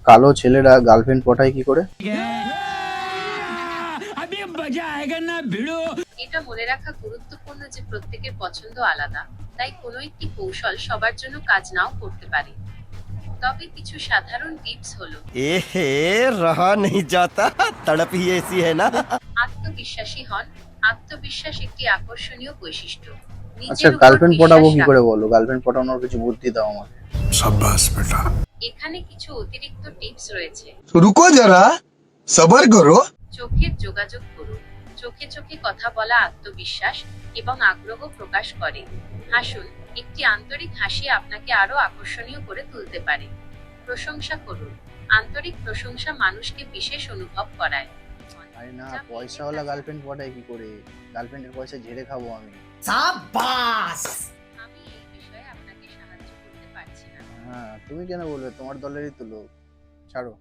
কালো ছেলেরা গার্লফ্রেন্ড পটায় কি করে? এটা মনে রাখা গুরুত্বপূর্ণ যে প্রত্যেকের পছন্দ আলাদা, তাই কোনো একটি কৌশল সবার জন্য কাজ নাও করতে পারে। তবে কিছু সাধারণ টিপস হলো, এহে রহা নেই যাতা, তড়প হি ऐसी है না। আত্মবিশ্বাসী হন। আত্মবিশ্বাস একটি আকর্ষণীয় বৈশিষ্ট্য। আচ্ছা, নিজের উপর গার্লফ্রেন্ড পটাবো বিশ্বাস কি করে রাখুন। বলো? গার্লফ্রেন্ড পটানোর কিছু বুদ্ধি দাও আমাকে। शाबाश बेटा। এখানে কিছু অতিরিক্ত টিপস রয়েছে। रुको जरा, सबर करो। চোখের যোগাযোগ করুন। চোখে চোখে কথা বলা আত্মবিশ্বাস এবং আগ্রহ প্রকাশ করে। হাসুন। একটি আন্তরিক হাসি আপনাকে আরো আকর্ষণীয় করে তুলতে পারে। প্রশংসা করুন। আন্তরিক প্রশংসা মানুষকে বিশেষ অনুভব করায়। আরে না, পয়সাওয়ালা গার্লফ্রেন্ড পটায় কি করে? গার্লফ্রেন্ডের পয়সা ঝেড়ে খাবো আমি। আমি এই বিষয়ে আপনাকে সাহায্য করতে পারছি না। হ্যাঁ, তুমি কেন বলবে? তোমার দলেরই তো লোক। ছাড়ো।